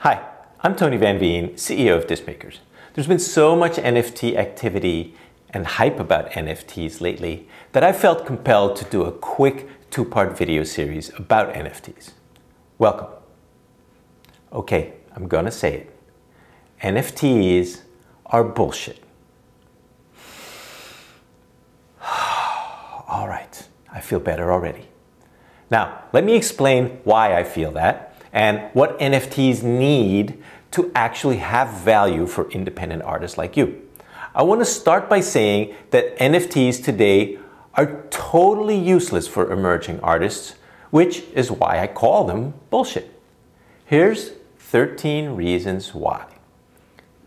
Hi, I'm Tony Van Veen, CEO of Discmakers. There's been so much NFT activity and hype about NFTs lately that I felt compelled to do a quick two-part video series about NFTs. Welcome. Okay, I'm gonna say it. NFTs are bullshit. All right, I feel better already. Now, let me explain why I feel that and what NFTs need to actually have value for independent artists like you. I want to start by saying that NFTs today are totally useless for emerging artists, which is why I call them bullshit. Here's 13 reasons why.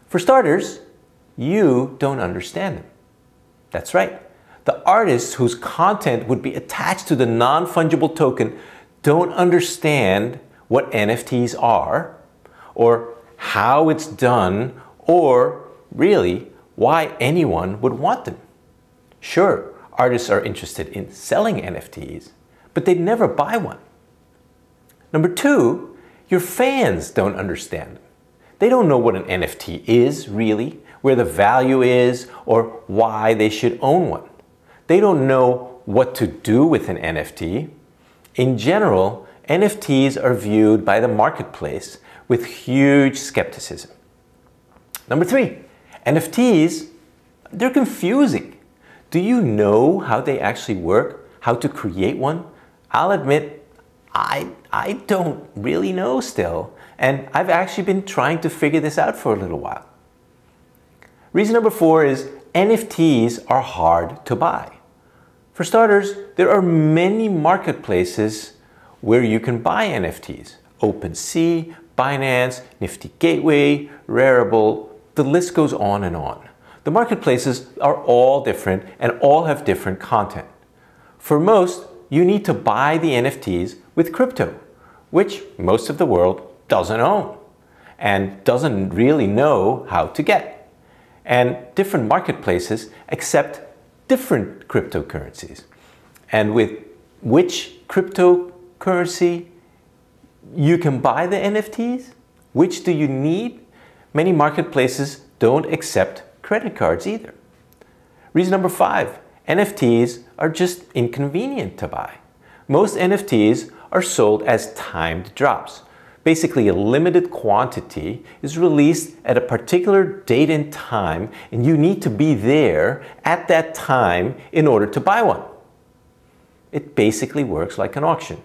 For starters, you don't understand them. That's right. The artists whose content would be attached to the non-fungible token don't understand what NFTs are, or how it's done, or really why anyone would want them. Sure, artists are interested in selling NFTs, but they'd never buy one. Number two, your fans don't understand them. They don't know what an NFT is really, where the value is, or why they should own one. They don't know what to do with an NFT. In general, NFTs are viewed by the marketplace with huge skepticism. Number three, NFTs, they're confusing. Do you know how they actually work? How to create one? I'll admit, I don't really know still, and I've actually been trying to figure this out for a little while. Reason number four is NFTs are hard to buy. For starters, there are many marketplaces where you can buy NFTs. OpenSea, Binance, Nifty Gateway, Rarible, the list goes on and on. The marketplaces are all different and all have different content. For most, you need to buy the NFTs with crypto, which most of the world doesn't own and doesn't really know how to get. And different marketplaces accept different cryptocurrencies. And with which cryptocurrency you can buy the NFTs? Which do you need? Many marketplaces don't accept credit cards either. Reason number five, NFTs are just inconvenient to buy. Most NFTs are sold as timed drops. Basically, a limited quantity is released at a particular date and time, and you need to be there at that time in order to buy one. It basically works like an auction.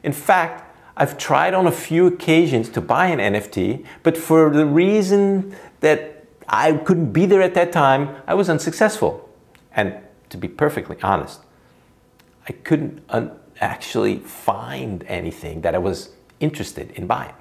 In fact, I've tried on a few occasions to buy an NFT, but for the reason that I couldn't be there at that time, I was unsuccessful. And to be perfectly honest, I couldn't actually find anything that I was interested in buying.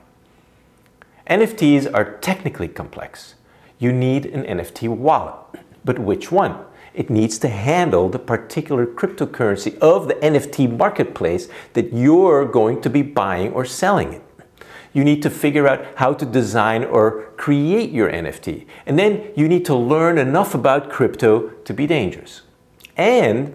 NFTs are technically complex. You need an NFT wallet, but which one? It needs to handle the particular cryptocurrency of the NFT marketplace that you're going to be buying or selling it. You need to figure out how to design or create your NFT. And then you need to learn enough about crypto to be dangerous. And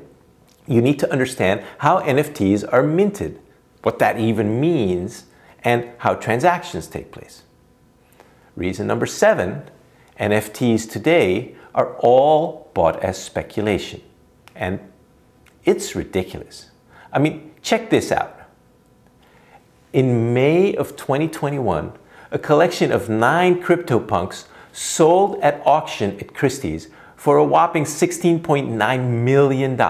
you need to understand how NFTs are minted, what that even means, and how transactions take place. Reason number seven, NFTs today are all bought as speculation. And it's ridiculous. I mean, check this out. In May of 2021, a collection of 9 CryptoPunks sold at auction at Christie's for a whopping $16.9 million.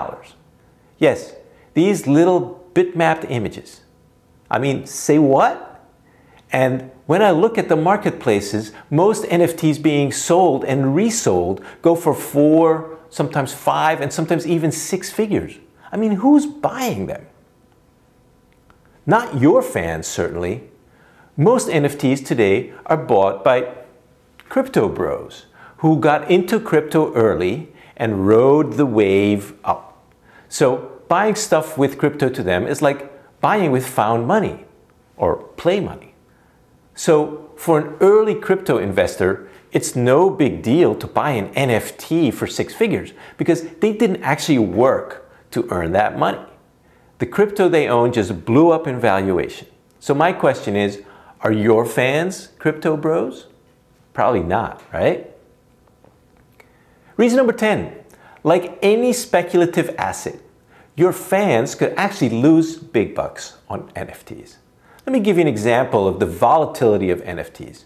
Yes, these little bitmapped images. I mean, say what? And when I look at the marketplaces, most NFTs being sold and resold go for 4, sometimes 5, and sometimes even 6 figures. I mean, who's buying them? Not your fans, certainly. Most NFTs today are bought by crypto bros who got into crypto early and rode the wave up. So buying stuff with crypto to them is like buying with found money or play money. So for an early crypto investor, it's no big deal to buy an NFT for 6 figures because they didn't actually work to earn that money. The crypto they own just blew up in valuation. So my question is, Are your fans crypto bros? Probably not, right? Reason number 10, like any speculative asset, your fans could actually lose big bucks on NFTs. Let me give you an example of the volatility of NFTs.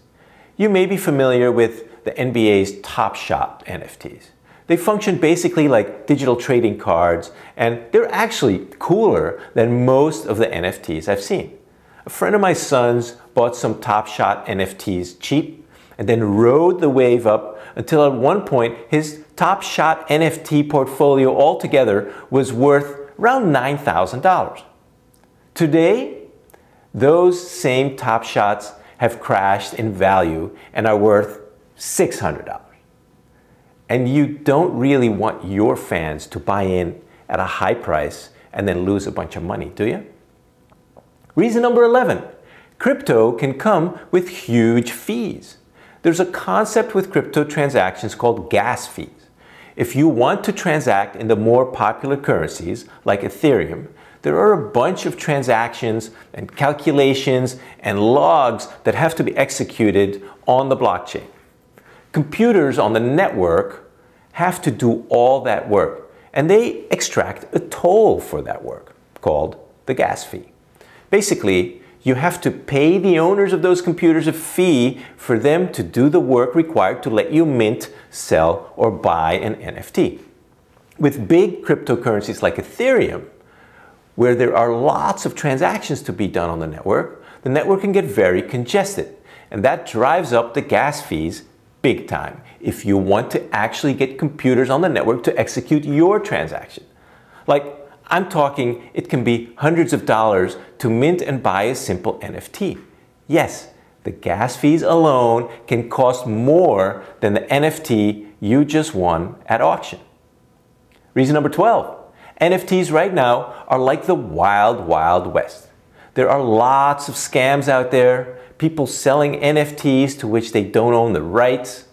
You may be familiar with the NBA's Top Shot NFTs. They function basically like digital trading cards, and they're actually cooler than most of the NFTs I've seen. A friend of my son's bought some Top Shot NFTs cheap and then rode the wave up until at one point his Top Shot NFT portfolio altogether was worth around $9,000. Today, those same Top Shots have crashed in value and are worth $600. And you don't really want your fans to buy in at a high price and then lose a bunch of money, do you? Reason number 11, crypto can come with huge fees. There's a concept with crypto transactions called gas fees. If you want to transact in the more popular currencies like Ethereum, there are a bunch of transactions and calculations and logs that have to be executed on the blockchain. Computers on the network have to do all that work, and they extract a toll for that work called the gas fee. Basically, you have to pay the owners of those computers a fee for them to do the work required to let you mint, sell, or buy an NFT. With big cryptocurrencies like Ethereum, where there are lots of transactions to be done on the network can get very congested, and that drives up the gas fees big time if you want to actually get computers on the network to execute your transaction. Like, I'm talking, it can be hundreds of dollars to mint and buy a simple NFT. Yes, the gas fees alone can cost more than the NFT you just won at auction. Reason number 12, NFTs right now are like the wild, wild west. There are lots of scams out there, people selling NFTs to which they don't own the rights,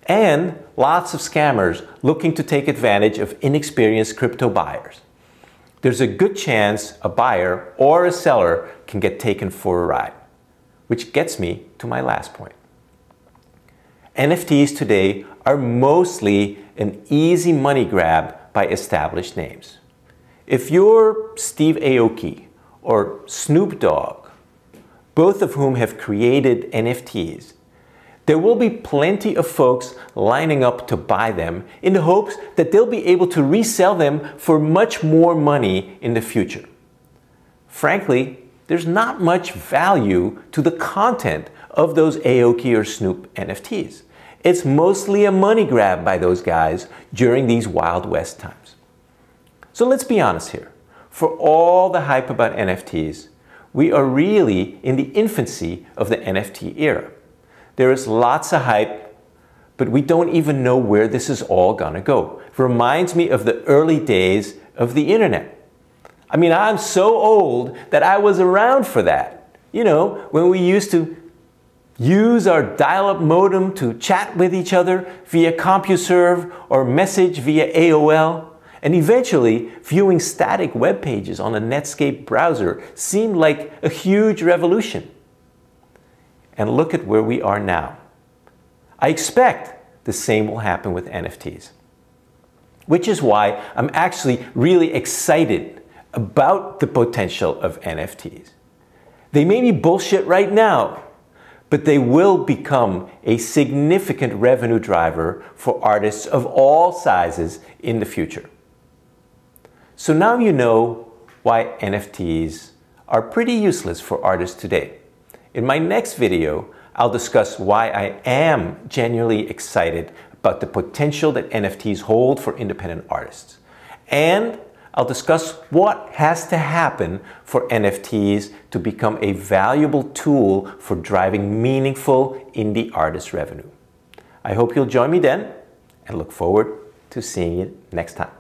and lots of scammers looking to take advantage of inexperienced crypto buyers. There's a good chance a buyer or a seller can get taken for a ride, which gets me to my last point. NFTs today are mostly an easy money grab by established names. If you're Steve Aoki or Snoop Dogg, both of whom have created NFTs, there will be plenty of folks lining up to buy them in the hopes that they'll be able to resell them for much more money in the future. Frankly, there's not much value to the content of those Aoki or Snoop NFTs. It's mostly a money grab by those guys during these Wild West times. So let's be honest here. For all the hype about NFTs, we are really in the infancy of the NFT era. There is lots of hype, but we don't even know where this is all gonna go. It reminds me of the early days of the internet. I mean, I'm so old that I was around for that. You know, when we used to use our dial-up modem to chat with each other via CompuServe or message via AOL. And eventually, viewing static web pages on a Netscape browser seemed like a huge revolution. And look at where we are now. I expect the same will happen with NFTs. Which is why I'm actually really excited about the potential of NFTs. They may be bullshit right now, but they will become a significant revenue driver for artists of all sizes in the future. So now you know why NFTs are pretty useless for artists today. In my next video, I'll discuss why I am genuinely excited about the potential that NFTs hold for independent artists. And I'll discuss what has to happen for NFTs to become a valuable tool for driving meaningful indie artist revenue. I hope you'll join me then and look forward to seeing you next time.